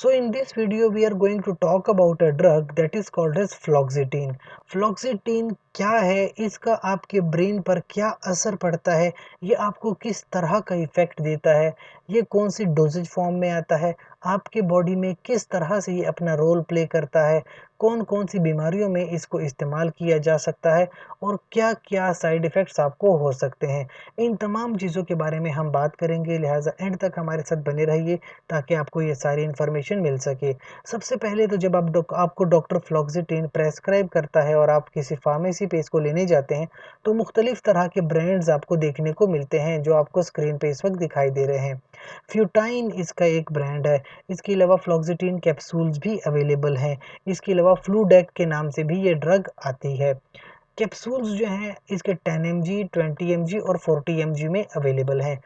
So in this video we are going to talk about a drug that is called as फ्लॉक्सिटीन। फ्लॉक्सिटीन क्या है, इसका आपके brain पर क्या असर पड़ता है, ये आपको किस तरह का इफ़ेक्ट देता है, ये कौन सी डोजेज फॉर्म में आता है, आपके बॉडी में किस तरह से ये अपना रोल प्ले करता है, कौन कौन सी बीमारियों में इसको इस्तेमाल किया जा सकता है और क्या क्या साइड इफ़ेक्ट्स आपको हो सकते हैं। इन तमाम चीज़ों के बारे में हम बात करेंगे, लिहाजा एंड तक हमारे साथ बने रहिए ताकि आपको ये सारी इन्फॉर्मेशन मिल सके। सबसे पहले तो जब आपको डॉक्टर फ्लॉक्सिटीन प्रेस्क्राइब करता है और आप किसी फार्मेसी पे इसको लेने जाते हैं, तो मुख्तलिफ तरह के ब्रांड्स आपको देखने को मिलते हैं जो आपको स्क्रीन पे इस वक्त दिखाई दे रहे हैं। फ्यूटाइन इसका एक ब्रांड है। इसके अलावा फ्लॉक्सिटीन कैप्सूल्स भी अवेलेबल हैं। इसके अलावा फ्लूडेक के नाम से भी ये ड्रग आती है। कैप्सूल्स जो हैं इसके 10 mg, 20 mg और 40 mg में अवेलेबल हैं।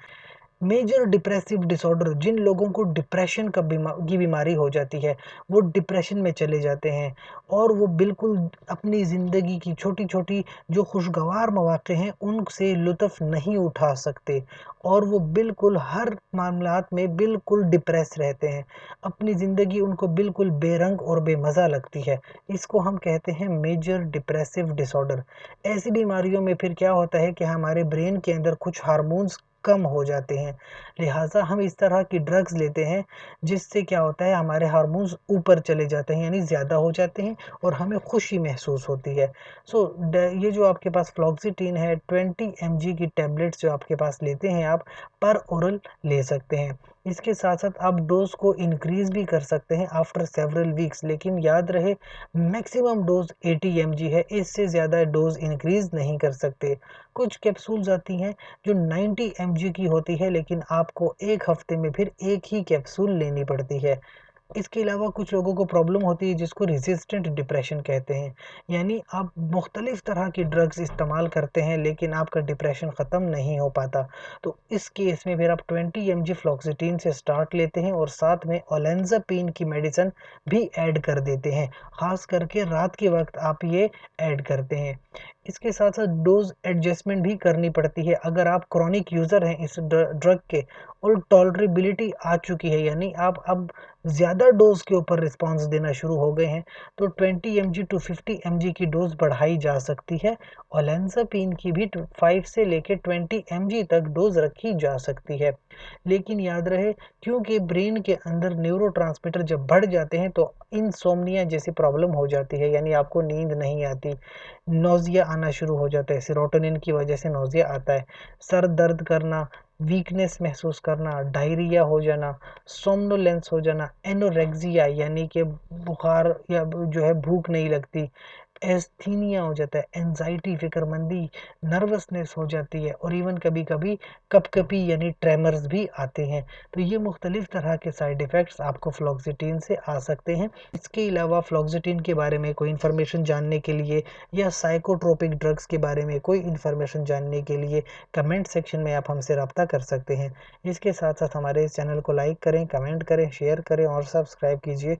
मेजर डिप्रेसिव डिसऑर्डर, जिन लोगों को डिप्रेशन की बीमारी हो जाती है, वो डिप्रेशन में चले जाते हैं और वो बिल्कुल अपनी ज़िंदगी की छोटी-छोटी जो खुशगवार मौक़े हैं, उनसे लुत्फ़ नहीं उठा सकते और वो बिल्कुल हर मामलात में बिल्कुल डिप्रेस रहते हैं। अपनी ज़िंदगी उनको बिल्कुल बेरंग और बेमज़ा लगती है। इसको हम कहते हैं मेजर डिप्रेसिव डिसऑर्डर। ऐसी बीमारियों में फिर क्या होता है कि हमारे ब्रेन के अंदर कुछ हार्मोन्स कम हो जाते हैं, लिहाजा हम इस तरह की ड्रग्स लेते हैं जिससे क्या होता है हमारे हार्मोन्स ऊपर चले जाते हैं, यानी ज़्यादा हो जाते हैं और हमें खुशी महसूस होती है। ये जो आपके पास फ्लॉक्सिटीन है, 20 mg की टैबलेट्स जो आपके पास लेते हैं आप पर ओरल ले सकते हैं। इसके साथ साथ आप डोज को इंक्रीज भी कर सकते हैं आफ्टर सेवरल वीक्स, लेकिन याद रहे मैक्सिमम डोज 80 mg है, इससे ज़्यादा डोज इंक्रीज नहीं कर सकते। कुछ कैप्सूल्स आती हैं जो 90 mg की होती है, लेकिन आपको एक हफ्ते में फिर एक ही कैप्सूल लेनी पड़ती है। इसके अलावा कुछ लोगों को प्रॉब्लम होती है जिसको रेजिस्टेंट डिप्रेशन कहते हैं, यानी आप मुख्तलिफ तरह की ड्रग्स इस्तेमाल करते हैं लेकिन आपका डिप्रेशन ख़त्म नहीं हो पाता। तो इस केस में फिर आप 20 mg फ्लॉक्सिटीन से स्टार्ट लेते हैं और साथ में ओलेंजापिन की मेडिसिन भी ऐड कर देते हैं। ख़ास करके रात के वक्त आप ये ऐड करते हैं। इसके साथ साथ डोज एडजस्टमेंट भी करनी पड़ती है। अगर आप क्रॉनिक यूज़र हैं इस ड्रग के और टॉलरेबिलिटी आ चुकी है, यानी आप अब ज़्यादा डोज़ के ऊपर रिस्पॉन्स देना शुरू हो गए हैं, तो 20 mg टू 50 mg की डोज़ बढ़ाई जा सकती है। ओलेंजापिन की भी 5 से लेकर 20 mg तक डोज़ रखी जा सकती है। लेकिन याद रहे, क्योंकि ब्रेन के अंदर न्यूरोट्रांसमीटर जब बढ़ जाते हैं तो इनसोम्निया जैसी प्रॉब्लम हो जाती है, यानी आपको नींद नहीं आती, नौज़िया आना शुरू हो जाता है, सेरोटोनिन की वजह से नौज़िया आता है, सर दर्द करना, वीकनेस महसूस करना, डायरिया हो जाना, सोम्नोलेंस हो जाना, एनोरेक्सिया यानी कि बुखार या जो है भूख नहीं लगती, एस्थीनिया हो जाता है, एंजाइटी फिक्रमंदी, नर्वसनेस हो जाती है और इवन कभी कभी कपकपी यानी ट्रेमर्स भी आते हैं। तो ये मुख्तलिफ तरह के साइड इफ़ेक्ट्स आपको फ्लॉक्सिटीन से आ सकते हैं। इसके अलावा फ्लॉक्सिटीन के बारे में कोई इन्फॉर्मेशन जानने के लिए या साइकोट्रोपिक ड्रग्स के बारे में कोई इन्फॉर्मेशन जानने के लिए कमेंट सेक्शन में आप हमसे रब्ता कर सकते हैं। इसके साथ साथ हमारे इस चैनल को लाइक करें, कमेंट करें, शेयर करें और सब्सक्राइब कीजिए।